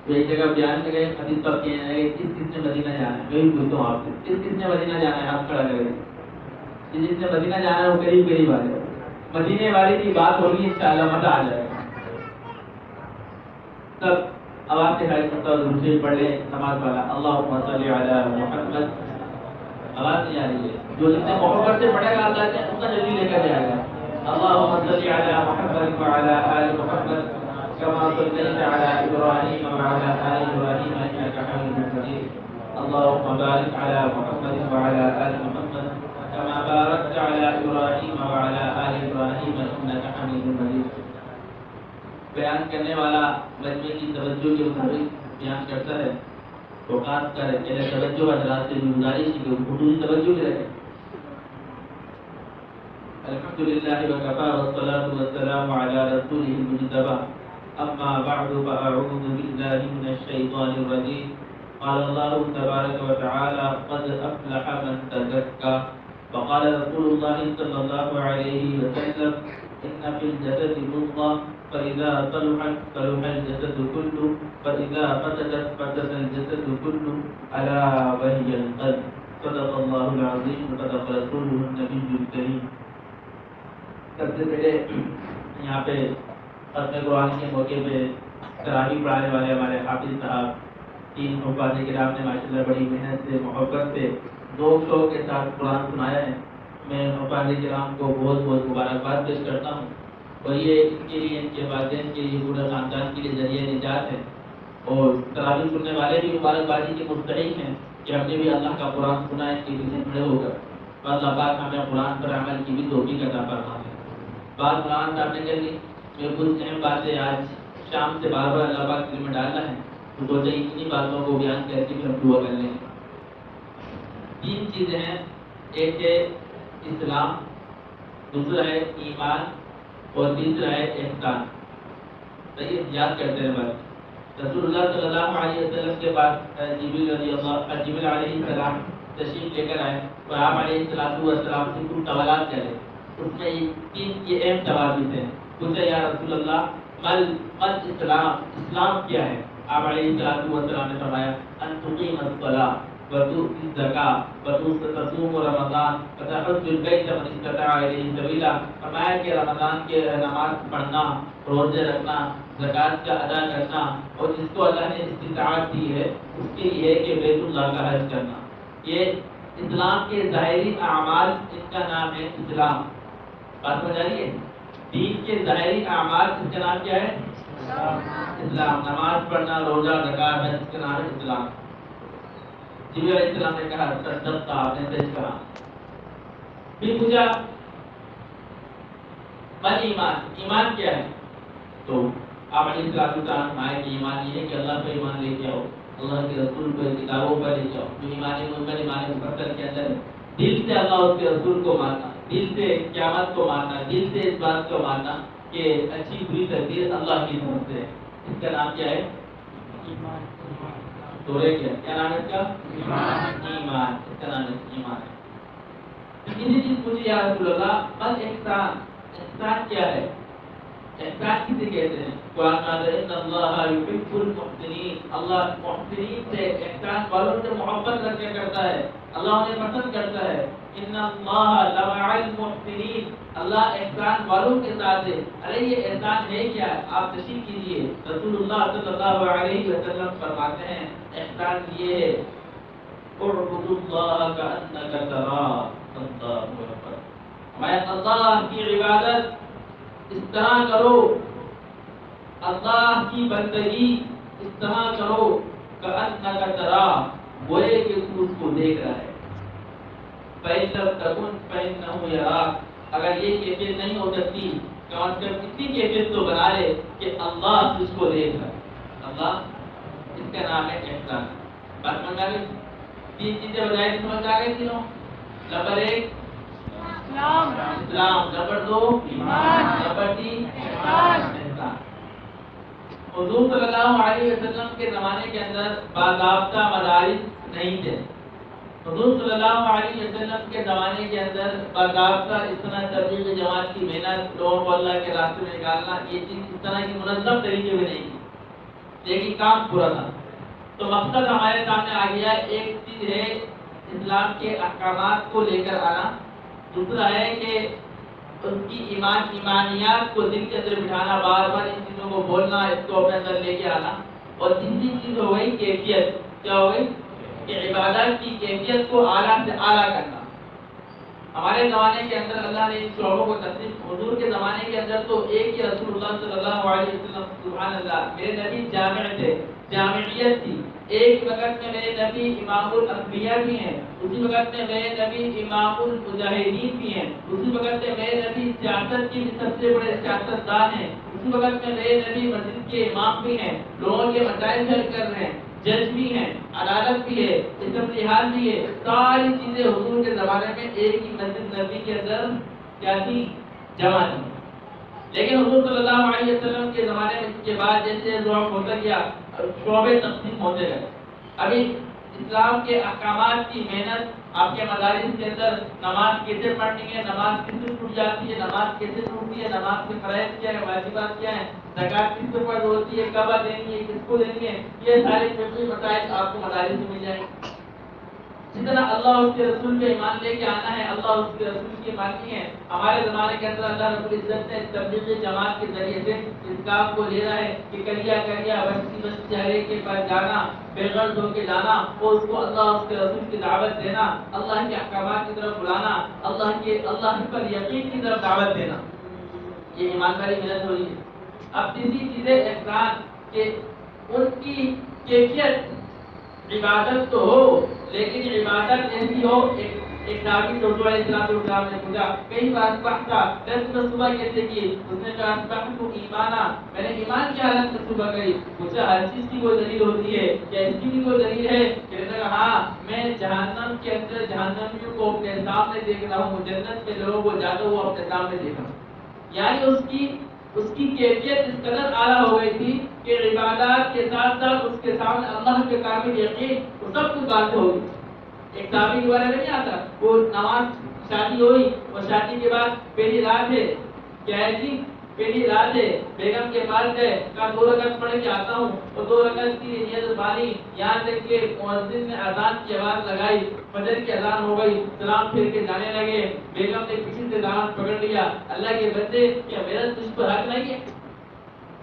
تو ایک جگہ بیان میں گئے، حدیث پر کہنے لگے کس نے مدینہ جانا ہے؟ میں بھی پوچھتا ہوں آپ سے، کس نے مدینہ جانا ہے؟ آپ کھڑا کریں، جس نے مدینہ جانا ہے وہ قریب قریب آ جائے، مدینے والے کی بات ہوگی انشاءاللہ مزہ آ جائے گا۔ سب آواز سے خالی کرتا ہوں، دوسرے پڑھ لیں نماز والا، اللہم صلی علی محمد۔ آواز نہیں آ رہی ہے، جو جتنے محبت سے پڑھے گا اللہ سے اتنا جلدی لے کر جائے گا۔ اللہم صلی علی محمد وعلی آل محمد كما صليت على إبراهيم وعلى آل إبراهيم إنك حميد مجيد اللهم بارك على محمد وعلى آل محمد كما باركت على إبراهيم وعلى آل إبراهيم إنك حميد مجيد۔ بیان کرنے والا مجمع کی توجہ کے مطابق بیان کرتا ہے تو خاص کر میرے توجہ حضرات سے گزارش ہے کہ خصوصی توجہ بھی رکھیں۔ الحمدللہ وکفى والصلاة والسلام على رسوله المجتبى أما بعد فأعوذ بالله من الشيطان الرجيم قال الله تبارك وتعالى قد أفلح من تزكى وقال رسول الله صلى الله عليه وسلم إن في الجسد مضغة فإذا صلحت صلح الجسد كله فإذا فسدت فسد الجسد كله ألا وهي القلب صدق الله العظيم وصدق رسوله النبي الكريم۔ سب سے پہلے یہاں پہ ختم قرآن کے موقع پہ تراویح پڑھانے والے ہمارے حافظ صاحب تین حفاظ کرام نے ماشاءاللہ بڑی محنت سے محبت سے ذوق شوق کے ساتھ قرآن سنایا ہے۔ میں حفاظ کرام کو بہت بہت مبارکباد پیش کرتا ہوں، اور یہ ان کے لیے، ان کے والدین کے لیے، پورے خاندان کے لیے ذریعہ نجات ہے، اور تراویح سننے والے بھی مبارکبادی کے مستحق ہیں کہ ہم نے بھی اللہ کا قرآن سنا ہے، اس کے پیچھے کھڑے ہو کر اللہ پاک ہمیں قرآن پر عمل کی بھی توفیق عطا فرمائے۔ بات قرآن صاحب نے کر لی، میں کچھ اہم باتیں آج شام سے بار بار اللہ پاک دل میں ڈالنا ہے، تو سوچا اتنی باتوں کو بیان کر کے پھر ہم دعا کر لیں گے۔ تین چیزیں ہیں، ایک ہے اسلام، دوسرا ہے ایمان، اور تیسرا ہے احسان۔ صحیح یاد کرتے ہیں بات۔ رسول اللہ صلی اللہ علیہ وسلم کے پاس جبریل علیہ السلام تشریف لے کر آئے، اور آپ علیہ السلام سے کچھ سوالات کرے، اس میں تین یہ اہم سوال بھی تھے۔ پوچھا یا رسول اللہ مل اسلام کیا ہے؟ آپ علیہ السلام نے فرمایا ان تقیم الصلاۃ وتؤتی الزکاۃ وتصوم رمضان وتحج البیت من استطاع الیہ سبیلا۔ فرمایا کہ رمضان کے نماز پڑھنا، روزے رکھنا، زکوٰۃ کا ادا کرنا، اور جس کو اللہ نے استطاعت دی ہے اس کے لیے کہ بیت اللہ کا حج کرنا، یہ اسلام کے ظاہری اعمال، اس کا نام ہے اسلام۔ بات سمجھ آ رہی ہے؟ دین کے ظاہری اعمال اس کا نام کیا ہے؟ اسلام۔ نماز پڑھنا، روزہ، زکوٰۃ، حج، اس کا نام ہے اسلام۔ جبریل علیہ السلام نے کہا صدقت، آپ نے سچ کہا۔ پھر پوچھا من ایمان، ایمان کیا ہے؟ تو آپ علیہ السلام فرمائے کہ ایمان یہ ہے کہ اللہ پہ ایمان لے کے آؤ، اللہ کے رسول پر، کتابوں پر لے جاؤ، جو ایمان منکر، ایمان مفصل کے اندر دل سے اللہ اور اس کے رسول کو ماننا، دل سے قیامت کو ماننا، دل سے اس بات کو ماننا کہ اچھی بری تقدیر اللہ کی طرف سے ہے۔ اس کا نام کیا ہے؟ ایمان۔ سورہ کیا نام ہے اس کا؟ ایمان۔ اس کا نام ایمان ہے۔ کسی چیز پوچھی یا رسول اللہ بس احسان، احسان کیا ہے؟ احسان کسے کہتے ہیں؟ قرآن میں ان اللہ یحب المحسنین، اللہ محسنین سے، احسان والوں سے محبت رکھا کرتا ہے، اللہ انہیں پسند کرتا ہے۔ ان اللہ لمع المحسنین، اللہ احسان والوں کے ساتھ ہے۔ ارے یہ احسان ہے کیا؟ آپ تشریح کیجیے۔ رسول اللہ صلی اللہ علیہ وسلم فرماتے ہیں احسان یہ ہے اعبد اللہ کأنک تراہ، اللہ اکبر، میں اللہ کی عبادت اس طرح کرو، اللہ کی بندگی اس طرح کرو کأنک تراہ، گوئے کہ تو اس کو دیکھ رہا ہے۔ فَإِن لَّمْ تَكُن فَإِنَّهُ يَرَاكَ، اگر یہ کیفیت نہیں ہو سکتی کم از کم اتنی کیفیت تو بنا لے کہ اللہ اس کو دیکھ رہا ہے۔ اللہ، اس کا نام ہے احسان۔ بات سمجھ آ گئی؟ تین چیزیں بتائی، سمجھ آ گئی تینوں؟ نمبر ایک اسلام، نمبر دو ایمان، نمبر تین احسان۔ حضور صلی اللہ علیہ وسلم کے زمانے کے اندر باضابطہ مدارس نہیں تھے۔ حضور صلی اللہ علیہ وسلم کے زمانے کے اندر باضابطہ اس طرح تبلیغ جماعت کی محنت، لوگوں کو اللہ کے راستے میں نکالنا، یہ چیز اس طرح کی منظم طریقے میں نہیں تھی۔ لیکن کام پورا تھا. تو مقصد ہمارے سامنے آ گیا. ایک چیز ہے اسلام کے احکامات کو لے کر آنا، دوسرا ہے کہ اس کی ایمانیات کو دل کے اندر بٹھانا، بار بار ان چیزوں کو بولنا، اس کو اپنے اندر لے کے آنا. اور تیسری چیز ہو گئی کیفیت. کیا ہو گئی؟ کہ عبادت کی کیفیت کو اعلیٰ سے اعلیٰ کرنا. ہمارے زمانے کے اندر اللہ نے ان شعبوں کو تقسیم. حضور کے زمانے کے اندر تو ایک ہی رسول اللہ صلی اللہ علیہ وسلم، سبحان اللہ، میرے نبی جامع تھے، جامعیت تھی. ایک وقت میں میرے نبی امام الانبیاء بھی ہیں، اسی وقت میں میرے نبی امام المجاہدین بھی ہیں، اسی وقت میں میرے نبی سیاست کے بھی سب سے بڑے سیاست دان ہیں، اسی وقت میں میرے نبی مسجد کے امام بھی ہیں، لوگوں کے مسائل حل کر رہے ہیں، جج بھی ہیں، عدالت بھی ہے، اسمبلی ہال بھی ہے. ساری چیزیں حضور کے زمانے میں ایک ہی مسجد نبی کے اندر کیا تھی؟ جمع تھی. لیکن حضور صلی اللہ علیہ وسلم کے زمانے میں اس کے بعد جیسے ضعف ہوتا گیا، شعبے تقسیم ہوتے گئے. ابھی اسلام کے احکامات کی محنت آپ کے مدارس کے اندر، نماز کیسے پڑھنی ہے، نماز کیسے ٹوٹ جاتی ہے، نماز کیسے ٹوٹتی ہے، نماز کے فرائض کیا ہے، واجبات کیا ہیں، زکات کس پر فرض ہوتی ہے، کب دینی ہے، کس کو دینی ہے، یہ سارے فقہی مسائل آپ کو مدارس میں مل جائیں گے. اسی طرح اللہ اس کے رسول پہ ایمان لے کے آنا ہے، اللہ اس کے رسول کی ماننی ہے. ہمارے زمانے کے اندر اللہ رب العزت نے تبلیغ جماعت کے ذریعے سے اس کام کو لے رہا ہے کہ کریا بستی بستی ہر ایک کے پاس جانا، بے غرض ہو کے جانا اور اس کو اللہ اس کے رسول کی دعوت دینا، اللہ کے احکامات کی طرف بلانا، اللہ پر یقین کی طرف دعوت دینا. یہ ایمانداری محنت ہو رہی ہے. اب تیسری چیزیں احسان، کہ ان کی کیفیت عبادت تو ہو، لیکن عبادت ایسی ہو. ایک نبی تو علیہ السلام نے پوچھا کئی بار پڑھتا دس میں صبح کیسے کی؟ اس نے کہا تو ایمانہ، میں نے ایمان کی حالت میں صبح کری. پوچھا ہر چیز کی کوئی دلیل ہوتی ہے کیا اس کی بھی کوئی دلیل ہے؟ کہ نے کہا ہاں، میں جہنم کے اندر جہنمیوں کو اپنے سامنے دیکھ رہا ہوں، جنت کے لوگوں کو جاتے ہوئے اپنے سامنے دیکھ رہا ہوں. یعنی اس کی کیفیت اس قدر اعلیٰ ہو گئی تھی کہ عبادات کے ساتھ ساتھ اس کے سامنے اللہ کے کامل یقین وہ سب کچھ بات ہوگی. ایک تابعی کے بارے میں نہیں آتا، وہ نماز شادی ہوئی، اور شادی کے بعد پہلی رات ہے، کیا ہے جی؟ پہلی رات ہے، بیگم کے پاس گئے، کہا 2 رکعت پڑھ کے آتا ہوں، اور 2 رکعت کی نیت بانی، یہاں تک کہ مؤذن نے اذان کی آواز لگائی، فجر کی اذان ہو گئی، سلام پھیر کے جانے لگے. بیگم نے پیچھے سے دامن پکڑ لیا، اللہ کے بندے کیا میرا تجھ پر حق نہیں ہے؟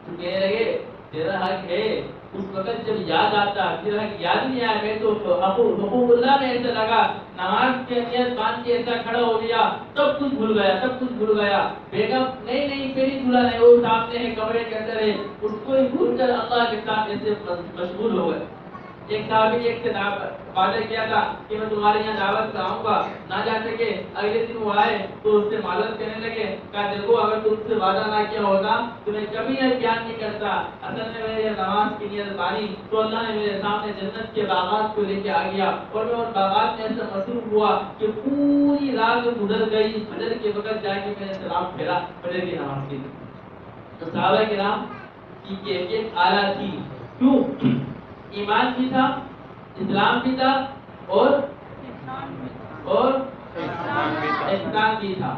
تو کہنے لگے تیرا حق ہے. اس وقت جب یاد آتا، پھر یاد نہیں آیا، میں تو حقوق اللہ میں ایسا لگا، نماز کے نیت باندھ کے ایسا کھڑا ہو گیا، سب کچھ بھول گیا. بیگم نہیں پہلی دلہن ہے، وہ سامنے ہے، کمرے کے اندر ہے، اس کو ہی بھول کر اللہ کے ساتھ ایسے مشغول ہو گئے. ایک صحابی ایک سے وعدہ کیا تھا کہ میں تمہارے یہاں دعوت پر آؤں گا، نہ جا سکے. اگلے دن وہ آئے تو اس سے معذرت کرنے لگے، کہا دیکھو اگر تم سے وعدہ نہ کیا ہوتا تو میں کبھی یہ بیان نہیں کرتا. اصل میں میرے نماز کی نیت بانی تو اللہ نے میرے سامنے جنت کے باغات کو لے کے آ گیا، اور میں ان باغات میں ایسا مصروف ہوا کہ پوری رات گزر گئی. فجر کے وقت جا کے میں نے سلام پھیرا فجر کی نماز کے لیے. تو صحابہ کرام کی کیفیت اعلیٰ تھی. کیوں؟ ایمان بھی تھا، اسلام بھی تھا، اور احسان بھی تھا.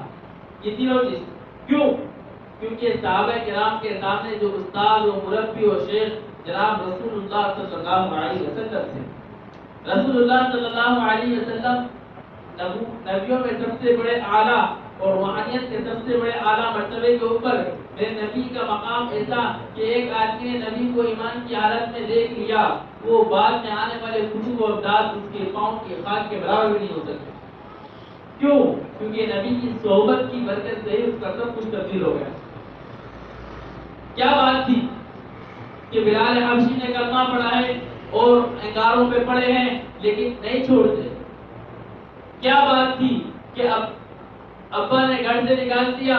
یہ تینوں چیز. کیوں؟ کیونکہ صحابہ کرام کے سامنے جو استاد و مربی و شیخ جناب رسول اللہ صلی اللہ علیہ وسلم تھے. رسول اللہ صلی اللہ علیہ وسلم نبیوں میں سب سے بڑے اعلیٰ اور روحانیت کے سب سے بڑے اعلیٰ مرتبے کے اوپر میرے نبی کا مقام ایسا کہ ایک آدمی نے نبی کو ایمان کی حالت میں دیکھ لیا، وہ بعد میں آنے والے خوشبو و ابداد اس کے پاؤں کے خاک کے برابر بھی نہیں ہو سکتے. کیوں؟ کیونکہ نبی کی صحبت کی برکت سے اس کا سب کچھ تبدیل ہو گیا. کیا بات تھی کہ بلال حبشی نے کلمہ پڑھا ہے اور انگاروں پہ پڑے ہیں لیکن نہیں چھوڑتے. کیا بات تھی کہ ابا نے گھر سے نکال دیا،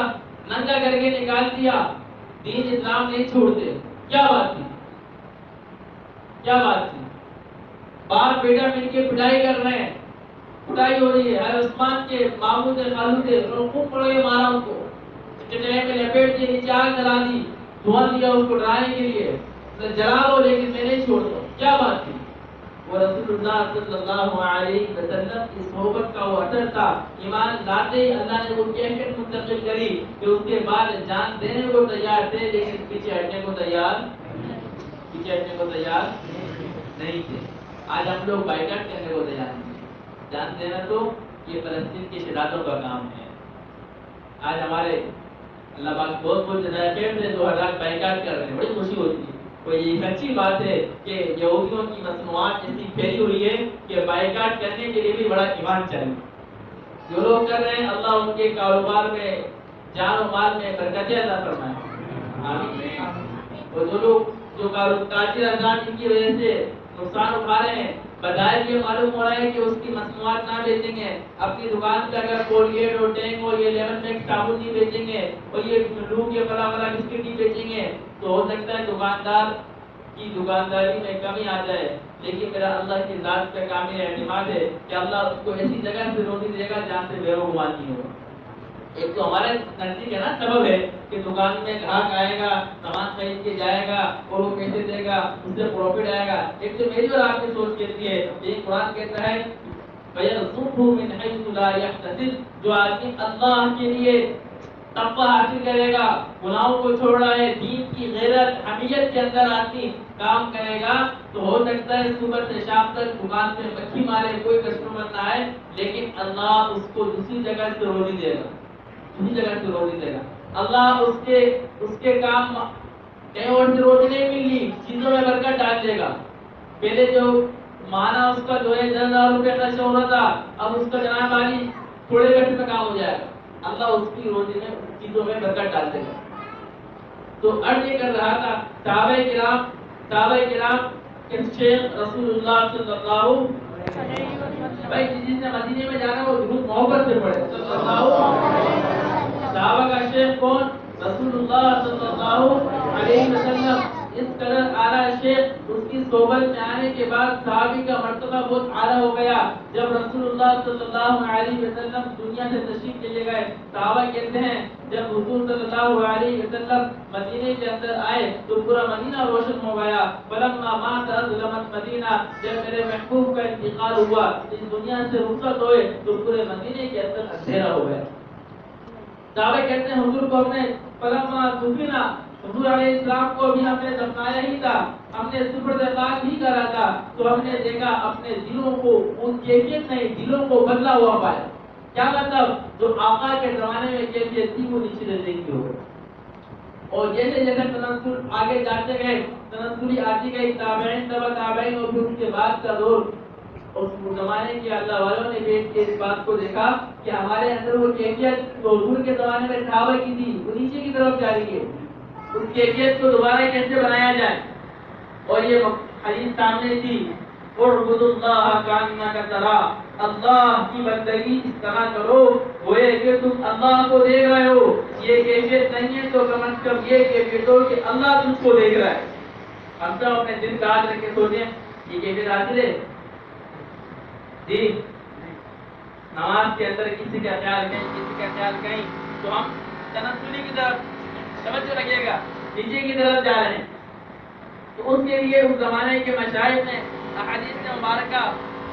ننگا کر کے نکال دیا، دین اسلام نہیں چھوڑتے. کیا بات تھی؟ باپ بیٹا مل کے پٹائی کر رہے ہیں، پٹائی ہو رہی ہے. عثمان کے ماموں تھے، خالو تھے، انہوں نے خوب پڑھ کے مارا ان کو، چٹائی میں لپیٹ کے نیچے آگ جلا دی، دھواں دیا اس کو ڈرانے کے لیے، جلا لو لیکن میں نہیں چھوڑتا. کیا بات تھی؟ وہ رسول اللہ صلی اللہ علیہ وسلم کی صحبت کا وہ اثر تھا. ایمان لاتے ہی اللہ نے وہ کیفیت منتقل کری کہ اس کے بعد جان دینے کو تیار تھے لیکن پیچھے ہٹنے کو تیار پیچھے ہٹنے کو تیار نہیں تھے. آج ہم لوگ بائیکاٹ کرنے کو تیار نہیں ہیں. جانتے ہیں تو یہ فلسطین کے شہادتوں کا کام ہے. آج ہمارے اللہ پاک بہت بہت جزائے خیر سے 2000 بائیکاٹ کر رہے ہیں. بڑی خوشی ہوتی ہے. تو یہ سچی بات ہے کہ یہودیوں کی مصنوعات ایسی پھیلی ہوئی ہے کہ بائیکاٹ کرنے کے لیے بھی بڑا ایمان چاہیے. جو لوگ کر رہے ہیں اللہ ان کے کاروبار میں جان و مال میں برکتیں عطا فرمائے. آمین. اور جو لوگ جو تاجر افراد جن کی وجہ سے نقصان اٹھا رہے ہیں بظاہر یہ معلوم ہو رہا ہے کہ اس کی مصنوعات نہ بیچیں گے, اپنی دکان پہ اگر کولگیٹ اور ٹینگ اور یہ لیمن میکس صابن نہیں بیچیں گے اور یہ لوگ یہ بڑا بڑا بسکٹ نہیں بیچیں گے تو ہو سکتا ہے دکاندار کی دکانداری میں کمی آ جائے. لیکن میرا اللہ کی ذات پہ کامل اعتماد ہے کہ اللہ اس کو ایسی جگہ سے روزی دے گا جہاں سے بے گمان نہیں ہوگا. ایک تو ہمارے نزدیک ہے نا سبب ہے کہ دکان میں گراہک آئے گا, سامان خرید کے جائے گا اور وہ پیسے دے گا, اس سے پروفٹ آئے گا. ایک تو میری اور آپ کی سوچ کہتی ہے, یہ قرآن کہتا ہے فَيَرْزُقْهُ مِنْ حَيْثُ لَا يَحْتَسِبُ, جو آدمی اللہ کے لیے تقویٰ حاصل کرے گا, گناہوں کو چھوڑ رہا ہے, دین کی غیرت حمیت کے اندر آدمی کام کرے گا تو ہو سکتا ہے صبح سے شام تک دکان پہ مکھی مارے, کوئی کسٹمر نہ آئے, لیکن اللہ اس کو دوسری جگہ سے روزی دے گا. دوسری جگہ سے روزی دے گا. اللہ اس کے کام کہیں اور سے روزی نہیں ملی, چیزوں میں برکت ڈال دے گا. پہلے جو مانا اس کا جو ہے 10,000 روپے خرچ ہو رہا تھا, اب اس کا جناب والی تھوڑے گھنٹے میں کام ہو جائے گا. اللہ اس کی روزی میں چیزوں میں برکت ڈال دے گا. تو عرض یہ کر رہا تھا صحابہ کرام کہ شیخ رسول اللہ صلی اللہ علیہ وسلم, بھائی جس نے مدینے میں جانا وہ درود محبت سے پڑھے صلی اللہ علیہ وسلم. صحابہ کا شیخ کون؟ رسول اللہ صلی اللہ علیہ وسلم. اس قدر اعلیٰ شیخ اس کی صحبت میں آنے کے بعد صحابی کا مرتبہ بہت اعلیٰ ہو گیا. جب رسول اللہ صلی اللہ علیہ وسلم دنیا سے تشریف لے گئے, صحابہ کہتے ہیں جب حضور صلی اللہ علیہ وسلم مدینے کے اندر آئے تو پورا مدینہ روشن ہو گیا. فلما مات ظلمت مدینہ, جب میرے محبوب کا انتقال ہوا, اس دنیا سے رخصت ہوئے تو پورے مدینے کے اندر اندھیرا ہو گیا. صحابہ کہتے ہیں حضور کو ہم نے فلما دفنا, حضور علیہ السلام کو بھی ہم نے دفنایا ہی تھا, ہم نے سپرد خاک ہی کرا تھا, تو ہم نے دیکھا اپنے دلوں کو ان کیفیت نہیں, دلوں کو بدلا ہوا پایا. کیا مطلب؟ جو آقا کے زمانے میں کیفیت تھی وہ نیچے رہنے کی ہو گئی. اور جیسے جیسے تنزل آگے جاتے گئے, تنزلی آتی گئی, تابعین تبع تابعین, اور پھر اس کے بعد کا دور, اس زمانے کے اللہ والوں نے بیٹھ کے اس بات کو دیکھا کہ ہمارے اندر وہ کیفیت جو حضور کے زمانے میں صحابہ کی تھی وہ نیچے کی طرف جا رہی ہے. اس کیفیت کو دوبارہ کیسے بنایا جائے؟ اور یہ حدیث سامنے تھی, اعبد اللہ کانک تراہ, اللہ کی بندگی اس طرح کرو گویا کہ تم اللہ کو دیکھ رہے ہو. یہ کیفیت نہیں ہے تو کم از کم یہ کیفیت ہو کہ اللہ تم کو دیکھ رہا ہے. ہم سب اپنے دل کا یاد رکھ کے سوچیں یہ کیفیت حاصل ہے جی. نماز کے اندر کسی کا خیال کہیں, کسی کا خیال کہیں, تو ہم تنزلی کی طرف توجہ لگے گا, نیچے کی طرف جا رہے ہیں. تو اس کے لیے اس زمانے کے مشائخ نے احادیث مبارکہ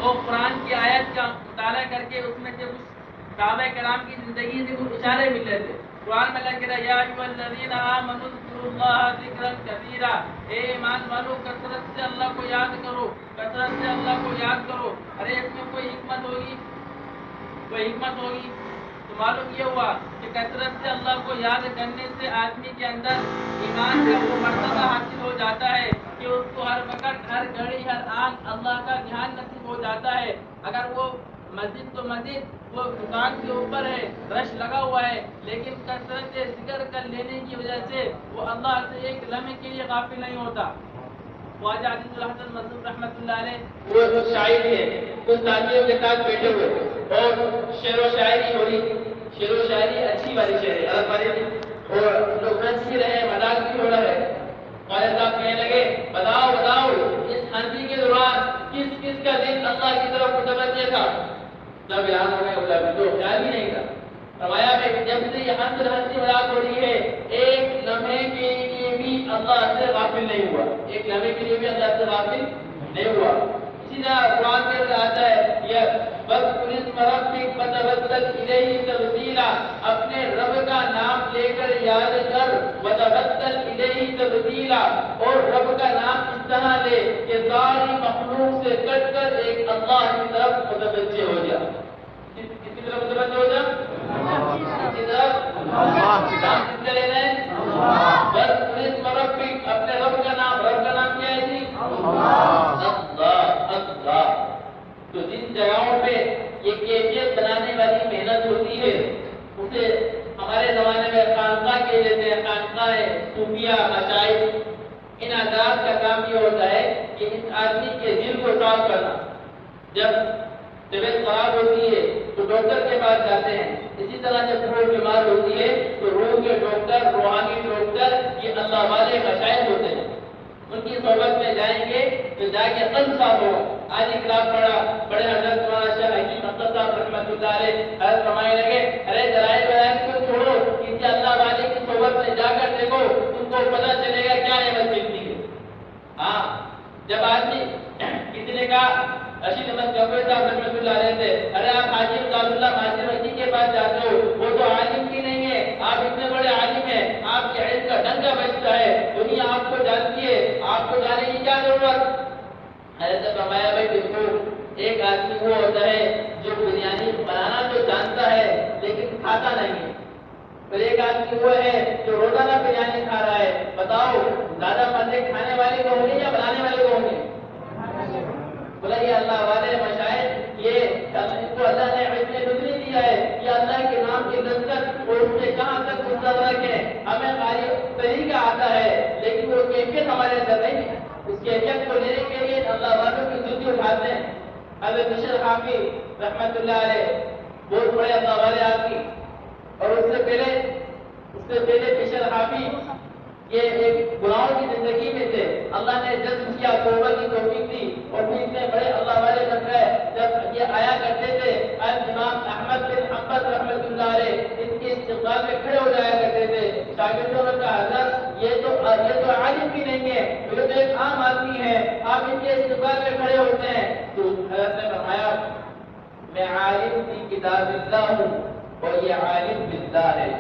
اور قرآن کی آیت کا مطالعہ کر کے اس میں سے کچھ صحابہ کرام کی زندگی سے کچھ اشارے مل رہے تھے. قرآن میں اللہ کہہ رہا ہے یا ایھا الذین آمنوا اذکروا اللہ ذکرا کثیرا, اے ایمان والو کثرت سے اللہ کو یاد کرو, کثرت سے اللہ کو یاد کرو. ارے اس میں کوئی حکمت ہوگی, کوئی حکمت ہوگی. تو معلوم یہ ہوا کہ کثرت سے اللہ کو یاد کرنے سے آدمی کے اندر ایمان کا وہ مرتبہ حاصل ہو جاتا ہے کہ اس کو ہر وقت, ہر گھڑی, ہر آن اللہ کا دھیان نصیب ہو جاتا ہے. اگر وہ مسجد تو مسجد, وہ دکان کے اوپر ہے, رش لگا ہوا ہے, لیکن کثرت ذکر کر لینے کی وجہ سے وہ اللہ سے ایک لمحے کے لیے غافل نہیں ہوتا. خواجہ عزیز الحسن مظلوم رحمۃ اللہ علیہ وہ شاعر ہے, کچھ ساتھیوں کے ساتھ بیٹھے ہوئے اور شعر و شاعری ہو رہی. شعر و شاعری اچھی والی شعر ہے, الگ والی, اور لوگ ہنس بھی رہے, مذاق بھی ہو رہا ہے. خواجہ صاحب کہنے لگے بتاؤ بتاؤ اس ہنسی کے دوران کس کس کا دل اللہ کی طرف متوجہ تھا؟ جب یاد ہو گیا تو خیال ہی نہیں تھا. فرمایا کہ جب سے یہ ہنسی مذاق ہو رہی ہے ایک لمحے کے لیے بھی اللہ سے غافل نہیں ہوا, ایک لمحے کے لیے بھی اللہ سے غافل نہیں ہوا. اسی طرح قرآن کے اندر آتا ہے یہ وَاذْكُرِ اسْمَ رَبِّكَ وَتَبَتَّلْ إِلَيْهِ تَبْتِيلًا, اپنے رب کا نام لے کر یاد کر, وَتَبَتَّلْ إِلَيْهِ تَبْتِيلًا, اور رب کا نام اس طرح لے کہ ساری مخلوق سے کٹ کر ایک اللہ کی طرف متوجہ ہو جائے. کس کی طرف متوجہ ہو جائے؟ کس کی طرف؟ نام کس کا لینا ہے؟ بس اس مربک اپنے رب کا نام کیا ہے جی؟ اللہ. تو جن جگہوں پہ یہ کیفیت بنانے والی محنت ہوتی ہے اسے ہمارے زمانے میں خانقاہ کہہ لیتے ہیں. خانقاہ صوفیہ مشائخ. ان حضرات کا کام یہ ہوتا ہے کہ اس آدمی کے دل کو صاف کرنا. جب طبیعت خراب ہوتی ہے تو ڈاکٹر کے پاس جاتے ہیں. اسی طرح جب روح بیمار ہوتی ہے تو روح کے ڈاکٹر، روحانی ڈاکٹر یہ اللہ والے مشائخ ہوتے ہیں. ان کی صحبت میں جائیں گے تو جا کے قلب صاف ہوگا. آج کتاب پڑھا بڑے حضرت مولانا شاہ حکیم اختر صاحب رحمۃ اللہ علیہ حضرت فرمانے لگے ارے ذرائع بیان کو چھوڑو، کسی اللہ والے کی صحبت میں جا کر دیکھو تم کو پتہ چلے گا کیا نعمت ملتی ہے. ہاں جب آدمی کسی نے کہا رشید احمد گنگوئی صاحب رحمۃ اللہ علیہ سے ارے آپ حاجی عبد اللہ ماجد وکیل کے پاس جاتے ہو، وہ تو عالم بھی نہیں ہے، آپ اتنے بڑے عالم ہیں، آپ کے علم کا ڈنکا بجتا ہے، دنیا آپ کو جانتی ہے، آپ کو جانے کی کیا ضرورت؟ حضرت نے فرمایا بھائی بالکل. ایک آدمی وہ ہوتا ہے جو بریانی بنانا تو جانتا ہے لیکن کھاتا نہیں ہے، اور ایک آدمی وہ ہے جو روزانہ بریانی کھا رہا ہے. بتاؤ زیادہ مزے کھانے والے کو ہوں گے یا بنانے والے کو ہوں گے؟ بولا یہ اللہ والے مشاہد یہ اس کو اللہ نے اتنے نظری دیا ہے کہ اللہ کے نام کی لذت اور اس سے کہاں تک مستدرک ہے. ہمیں ہماری طریقہ آتا ہے لیکن وہ کیفیت ہمارے اندر نہیں ہے. اس کیفیت کو لینے کے لیے اللہ والوں کی جلدی اٹھاتے ہیں. حضرت بشر حافی رحمۃ اللہ علیہ بہت بڑے اللہ والے آدمی، اور اس سے پہلے بشر حافی یہ ایک گناہوں کی زندگی میں تھے. اللہ نے جذب کیا، توبہ کی توفیق دی اور پھر اتنے بڑے اللہ والے بن گئے. جب یہ آیا کرتے تھے امام احمد بن حنبل رحمۃ اللہ علیہ ان کے استقبال میں کھڑے ہو جایا کرتے تھے. شاگردوں نے کہا حضرت یہ تو عالم بھی نہیں ہے، یہ تو ایک عام آدمی ہے، آپ ان کے استقبال میں کھڑے ہوتے ہیں. تو حضرت نے فرمایا میں عالم کی کتاب اللہ ہوں اور یہ عالم باللہ ہے.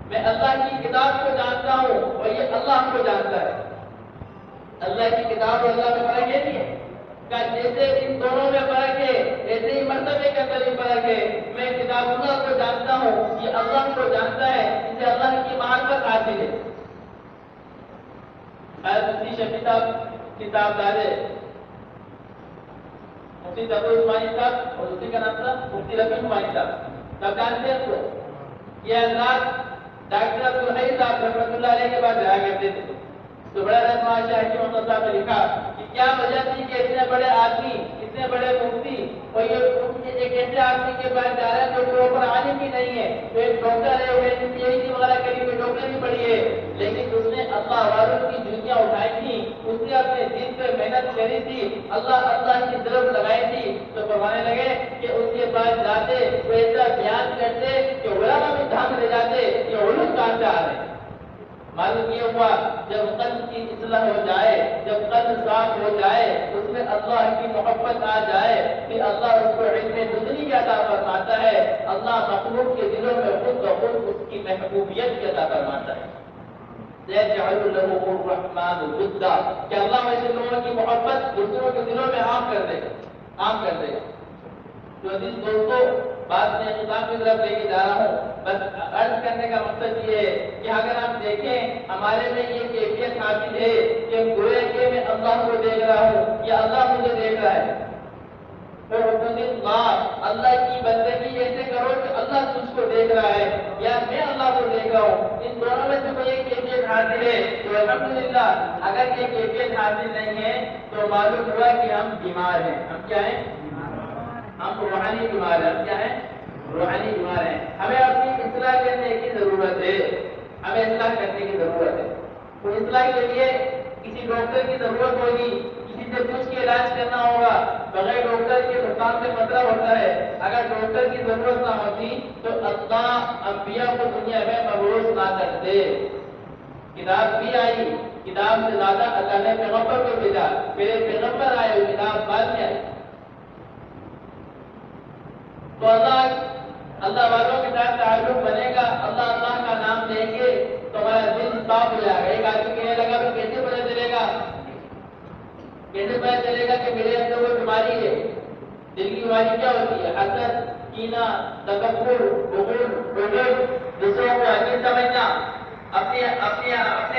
میں اللہ کی کتاب کو جانتا ہوں اور یہ اللہ کو جانتا ہے. اللہ کی کتاب اور اللہ میں فرق یہ نہیں ہے کہ جیسے ان دونوں میں فرق ہے ایسے ہی مرتبے کے اندر بھی فرق ہے. میں کتاب اللہ کو جانتا ہوں، یہ اللہ کو جانتا ہے، اسے اللہ کی معرفت حاصل ہے. مفتی شفیع صاحب کتاب دارے مفتی تقی عثمانی صاحب اور اسی کا نام تھا مفتی رفیع عثمانی صاحب. تب جانتے ہیں کو یہ حضرات ڈاکٹر عبدالحی صاحب رحمۃ اللہ علیہ کے پاس جایا کرتے تھے. تو بڑا رحمٰ شاہ حکیم اختر صاحب نے لکھا کہ کیا وجہ تھی کہ اتنے بڑے آدمی، اتنے بڑے مفتی اور یہ ایک ایسے آدمی کے پاس جا رہے ہیں جو پراپر عالم بھی نہیں ہے، تو ایک ڈاکٹر ہے، وہ PhD وغیرہ کری ہوئی ڈاکٹر بھی پڑھی ہے، لیکن اس نے اللہ والوں کی جھنڈیاں اٹھائی تھی، اس نے اپنے دل پہ محنت کری تھی، اللہ کی طرف لگائی تھی. تو فرمانے لگے کہ اس کے پاس جاتے وہ ایسا بیان کرتے کہ علماء بھی دھام لے جاتے کہ علوم کہاں سے آ رہے ہیں. معلوم یہ ہوا جب قلب کی اصلاح ہو جائے، جب قلب صاف ہو جائے، اس میں اللہ کی محبت آ جائے، پھر اللہ اس کو علم نظری کی عطا فرماتا ہے. اللہ مخلوق کے دلوں میں خود بخود اس کی محبوبیت کی عطا فرماتا ہے. يَجْعَلُ لَهُ الرَّحْمَنُ وِدًّا کہ اللہ ایسے لوگوں کی محبت دوسروں کے دلوں میں عام کر دے گا. تو عزیز دوستو، بات میں اختتام کی طرف لے کے جا رہا ہوں. بس عرض کرنے کا مقصد یہ ہے کہ اگر ہم دیکھیں ہمارے میں یہ کیفیت حاصل ہے کہ گویا کہ میں اللہ کو دیکھ رہا ہوں یا اللہ مجھے دیکھ رہا ہے. اللہ کی بندگی ایسے کرو کہ اللہ تجھ کو دیکھ رہا ہے یا میں اللہ کو دیکھ رہا ہوں. ان دونوں میں سے کوئی ایک کیفیت حاصل ہے تو الحمدللہ. اگر یہ کیفیت حاصل نہیں ہے تو معلوم ہوا کہ ہم بیمار ہیں. ہم کیا ہیں؟ ہم روحانی بیمار ہیں. ہم کیا ہیں؟ روحانی بیمار ہیں. ہمیں اپنی اصلاح کرنے کی ضرورت ہے. ہمیں اصلاح کرنے کی ضرورت ہے. تو اصلاح کے لیے کسی ڈاکٹر کی ضرورت ہوگی، کسی سے پوچھ کے علاج کرنا ہوگا. بغیر ڈاکٹر کے نقصان سے خطرہ ہوتا ہے. اگر ڈاکٹر کی ضرورت نہ ہوتی تو اللہ انبیاء کو دنیا میں مبعوث نہ کرتے. کتاب بھی آئی، کتاب سے زیادہ اللہ نے پیغمبر کو بھیجا. پہلے پیغمبر آئے، وہ کتاب بعد میں آئی. تو اللہ والوں کے ساتھ تعلق بنے گا. اللہ کا نام لیں گے تو ہمارا دل صاف ہو جائے گا. ایک آدمی کہنے لگا تو کیسے پتہ چلے گا کیسے پتا چلے گا کہ میرے اندر کوئی بیماری ہے؟ دل کی بیماری کیا ہوتی ہے؟ حسد، کینہ، تکبر، غرور، دوسروں کو حقیر سمجھنا، اپنے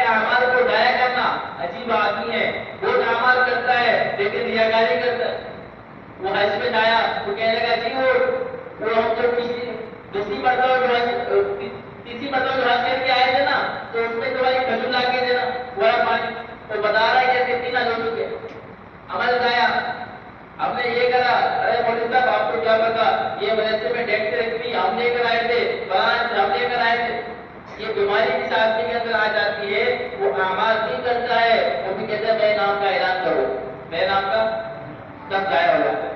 اعمال کو ضائع کرنا۔ عجیب آدمی ہے، بہت اعمال کرتا ہے لیکن ریاکاری کرتا ہے۔ وہ حج میں آیا تو کہنے لگا جی وہ ہم جو تیسری مرتبہ جو حج کر کے آئے تھے نا، تو اس میں تھوڑا کھجور لا کے دینا، تھوڑا پانی۔ تو بتا رہا ہے کہ کتنا لو چکے عمل لایا، ہم نے یہ کرا۔ ارے مولوی صاحب آپ کو کیا پتا، یہ مدرسے میں ڈیکٹریکٹری ہم لے کر آئے تھے، برانچ ہم لے کر آئے تھے۔ یہ بیماری جس آدمی کے اندر آ جاتی ہے، وہ اعمال نہیں کرتا ہے، وہ بھی کہتا ہے میرے نام کا اعلان کرو، میرے نام کا، سب ضائع ہو جاتا ہے۔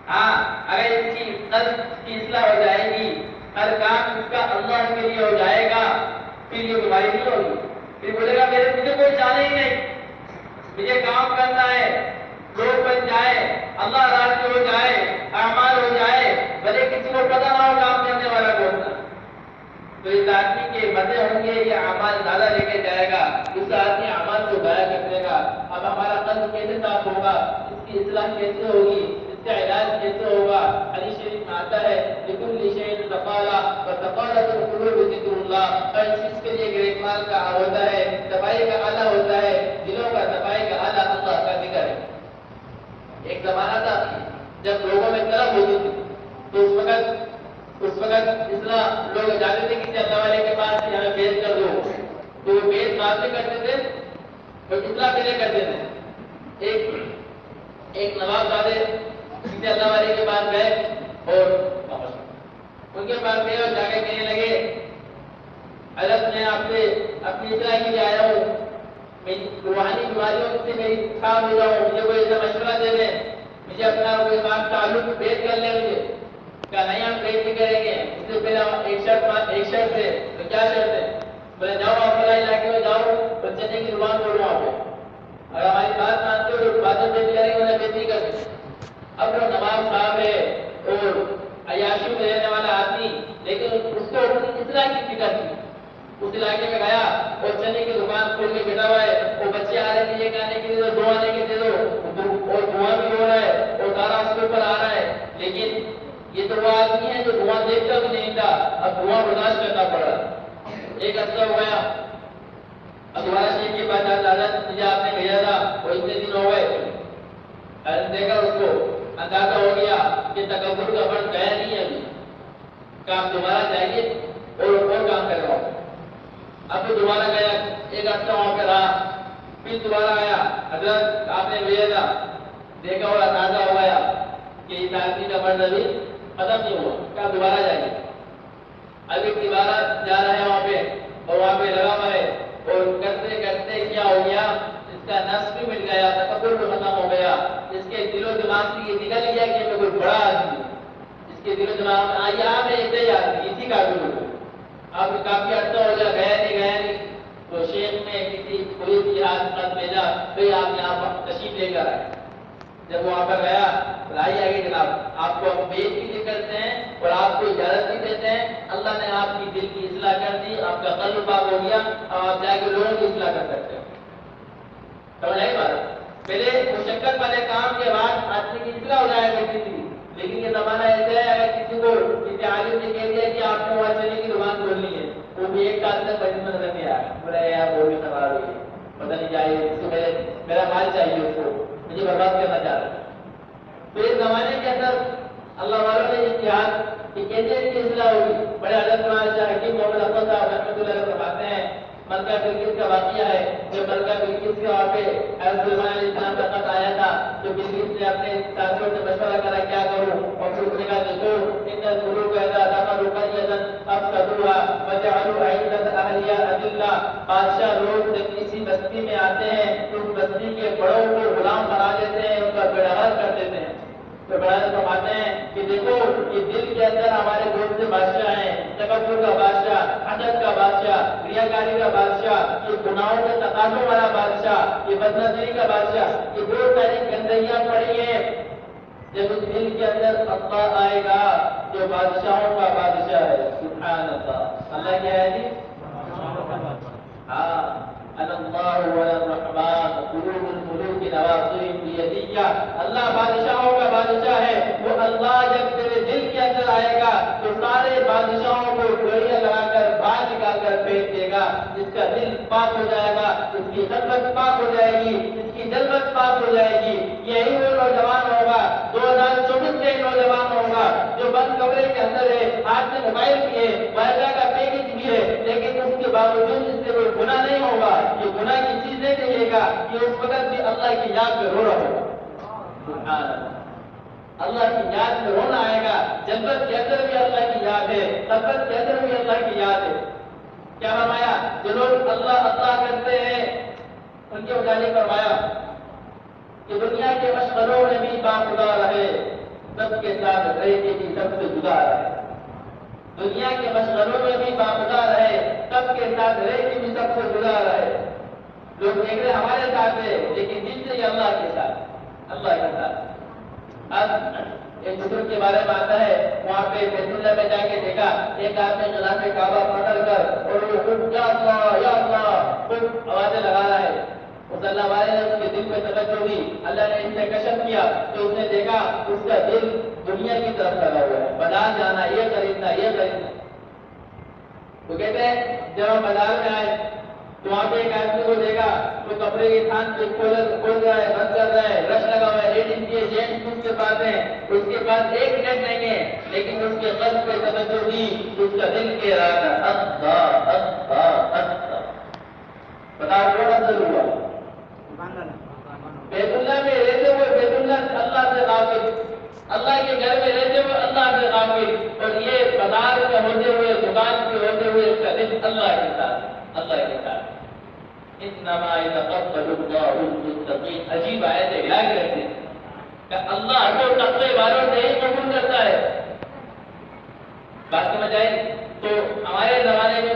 ہاں، اگر اس کی قلب کی اصلاح ہو جائے گی، ہر کام اس کا اللہ کے لیے ہو جائے گا، پھر یہ بیماری نہیں ہوگی۔ پھر بولے گا مجھے کوئی جانے ہی نہیں، مجھے کام کرنا ہے، لوگ بن جائے، اللہ راضی ہو جائے، اعمال ہو جائے، بھلے کسی کو پتہ نہ ہو کام کرنے والا کون تھا۔ تو اس آدمی کے مزے ہوں گے، یہ اعمال زیادہ لے کے جائے گا، اس آدمی اعمال کو ضائع کر دے گا۔ اب ہمارا قلب کیسے صاف ہوگا، اس کی اصلاح کیسے ہوگی، اس کا علاج کیسے ہوگا؟ حدیث شریف میں آتا ہے لِكُلِّ شَيْءٍ سَقَالَةٌ وَسَقَالَةُ الْقُلُوبِ ذِكْرُ اللَّهِ۔ ہر چیز کے لیے ایک مال کا ہوتا ہے، صفائی کا آلہ ہوتا ہے، دلوں کا صفائی کا آلہ اللہ کا ذکر ہے۔ ایک زمانہ تھا جب لوگوں میں طلب ہوتی تھی، تو اس وقت اصلاح لوگ جاتے تھے کسی اللہ والے کے پاس، ہمیں بیعت کر دو، تو وہ بیعت بعد میں کرتے تھے اور اصلاح پہلے کرتے تھے۔ ایک نواب زادے کسی اللہ والے کے پاس گئے اور ان کے پاس گئے اور جا کے کہنے لگے حضرت میں آپ سے اپنی اصلاح کے لیے آیا ہوں، میری روحانی بیماریوں سے میری کام ہو رہا ہوں، مجھے کوئی ایسا مشورہ دے دیں، مجھے اپنا کوئی خاص تعلق بیعت کر لیں مجھے۔ کیا نہیں ہم بیعت نہیں کریں گے، اس سے پہلے ایک شرط ہے۔ تو کیا شرط ہے؟ بولے جاؤ آپ فلاں علاقے میں جاؤ اور چنے کی زبان بولو آپ کو، اگر ہماری بات مانتے ہو تو باتیں بیعت کریں گے، انہیں بیعت نہیں کرتے۔ اب وہ نواب صاحب ہے اور عیاشی میں رہنے والا آدمی، لیکن اس کو اپنی اصلاح کی فکر تھی۔ اس علاقے میں گیا اور چنے کی دکان کھول کے بیٹھا ہوا ہے، وہ بچے آ رہے تھے یہ کہنے کے لیے دو آنے کے دے دو، اور دھواں بھی ہو رہا ہے اور سارا اس کے اوپر آ رہا ہے، لیکن یہ تو وہ آدمی ہے جو دھواں دیکھتا بھی نہیں تھا، اب دھواں برداشت کرنا پڑا۔ ایک ہفتہ ہو گیا، اب دوبارہ شیخ کے پاس حضرت مجھے آپ نے بھیجا تھا، وہ اتنے دن ہو گئے، دیکھا اس کو اندازہ ہو گیا کہ تکبر کا فرق گیا نہیں ہے، ابھی کام دوبارہ جائیے اور کام کرواؤ۔ اب وہ دوبارہ گیا، ایک ہفتہ وہاں پہ رہا، پھر دوبارہ آیا، حضرت آپ نے بھیجا تھا، دیکھا اور اندازہ ہو گیا کہ اس آدمی کا مرض ابھی ختم نہیں ہوا، کیا دوبارہ جائیے۔ ابھی دوبارہ جا رہا ہے وہاں پہ، اور وہاں پہ لگا ہوا ہے، اور کرتے کرتے کیا ہو گیا، اس کا نفس بھی مل گیا، تکبر بھی ختم ہو گیا، اس کے دل و دماغ سے یہ نکل گیا کہ میں کوئی بڑا آدمی ہوں۔ اس کے دل و دماغ میں آیا میں ایسے ہی آدمی، اسی کا دل ہوں۔ اب کافی عرصہ ہو گیا، گیا نہیں، تو شیخ نے کسی پولیس کی خط بھیجا، بھائی آپ یہاں تشریف لے کر آئے۔ جب وہاں پر گیا، آئیے جناب، آپ کو ہم بیعت بھی کرتے ہیں اور آپ کو اجازت بھی دیتے ہیں، اللہ نے آپ کی دل کی اصلاح کر دی، آپ کا قلب پاک ہو گیا، اب آپ جا کے لوگوں کی اصلاح کر سکتے ہیں۔ سمجھ آئی بات؟ پہلے مشقت والے کام کے بعد آدمی کی اصلاح ہو جایا کرتی تھی، لیکن یہ زمانہ ایسا ہے اگر کسی کو کسی عالم نے کہہ دیا کہ آپ کو وہاں چنے کی دکان کھولنی ہے، وہ بھی ایک سال تک بجٹ میں نظر نہیں آیا، بولا یار وہ بھی خراب ہوئی ہے، پتہ نہیں چاہیے اس کو، میرا مال چاہیے اس کو، مجھے برباد کرنا چاہ رہا ہے۔ تو اس زمانے کے اندر اللہ والوں نے اتحاد کہ کیسے ان کی اصلاح ہوگی۔ بڑے حضرت مولانا حکیم محمد احمد صاحب رحمۃ اللہ علیہ فرماتے ہیں، ملکہ بلقیس کا واقعہ ہے، جب ملکہ بلقیس کے وہاں پہ حضرت سلیمان علیہ السلام کا خط آیا تھا، تو بلقیس نے اپنے ساتھیوں سے مشورہ کرا کیا کروں، اور پھر اس نے کہا دیکھو ان القلوب اذا دخلوا قرية افسدوها وجعلوا أعزة أهلها أذلة۔ بادشاہ لوگ جب کسی بستی میں آتے ہیں تو اس بستی کے بڑوں کو غلام بنا دیتے ہیں، ان کا بیڑا غرق کر دیتے ہیں۔ تو بڑا فرماتے ہیں کہ دیکھو یہ دل کے اندر ہمارے بہت سے بادشاہ ہیں، تکبر کا بادشاہ، حسد کا بادشاہ، ریاکاری کا بادشاہ، یہ گناہوں کے تقاضوں والا بادشاہ، یہ بدنظری کا بادشاہ، یہ بہت ساری گندگیاں پڑی ہیں۔ جب اس دل کے اندر اللہ آئے گا جو بادشاہوں کا بادشاہ ہے، سبحان اللہ، اللہ کیا ہے جی؟ ہاں، اللہ الرحمن قلوب الملوک نواصیهم بیدیہ، اللہ بادشاہوں کا بادشاہ ہے، وہ اللہ جب تیرے دل کے اندر آئے گا تو سارے بادشاہوں کو گولیاں لگا کر باہر نکال کر پھینک دے گا، جس کا دل پاک ہو جائے گا، اس کی خدمت پاک ہو جائے گی، اس کی جلوت پاک ہو جائے گی۔ یہی وہ نوجوان ہوگا 2024 کے نوجوان ہوگا جو بند کمرے کے اندر ہے، ہاتھ میں موبائل بھی ہے، وائرا کا پیکج بھی ہے، لیکن اس کے باوجود اس سے کوئی گناہ نہیں ہوگا، یہ گناہ کی چیز نہیں دیکھے گا، یہ اس وقت بھی اللہ کی یاد میں رو رہا ہوگا۔ سبحان اللہ، اللہ کی یاد میں رونا آئے گا، جنت کے اندر بھی اللہ کی یاد ہے، قبر کے اندر بھی اللہ کی یاد ہے۔ کیا فرمایا؟ جو لوگ اللہ اللہ کرتے ہیں ان کے متعلق فرمایا کہ دنیا کے مشغلوں میں بھی باخدا رہے، سب کے ساتھ رہے کہ سب سے جدا رہے، دنیا کے مشغلوں میں بھی باخدا رہے، سب کے ساتھ رہے کہ بھی سب سے جدا رہے۔ لوگ دیکھ رہے ہمارے ساتھ ہے لیکن دل سے یہ اللہ کے ساتھ، اللہ کے ساتھ۔ اب ایک بزرگ کے بارے میں آتا ہے، وہاں پہ بیت اللہ میں جا کے دیکھا ایک آدمی غلاف کعبہ پکڑ کر اور وہ خوب یا اللہ خوب آوازیں لگا رہا ہے۔ اس اللہ والے نے اس کے دل پہ توجہ دی، اللہ نے اس سے کشف کیا تو اس نے دیکھا اس کا دل دنیا کی طرف لگا ہوا ہے، بازار جانا، یہ خریدنا، یہ خریدنا۔ تو کہتے ہیں جب ہم بازار میں آئے تو وہاں پہ ایک آدمی کو دیکھا تو کپڑے کی تھان سے کھول رہا ہے، بند کر رہا ہے، رش لگا ہوا ہے، لیڈیز کے جینٹس اس کے پاس ہے، اس کے پاس ایک منٹ نہیں ہے، لیکن اس کے قلب پہ توجہ دی، اس کا دل کہہ رہا تھا اللہ اللہ اللہ۔ بتا کون افضل ہوا؟ بیت اللہ میں رہتے ہوئے بیت اللہ اللہ سے غافل، اللہ کے گھر میں رہتے ہوئے اللہ سے غافل، اور یہ بازار میں ہوتے ہوئے، دکان پہ ہوتے ہوئے اس کا دل اللہ کے ساتھ، اللہ کے ساتھ۔ انما يتقبل الله المتقين، عجیب آیت ہے، یاد رکھتے ہیں کہ اللہ کو تقوی والوں سے ہی قبول کرتا ہے۔ بات سمجھ آئی؟ تو ہمارے زمانے میں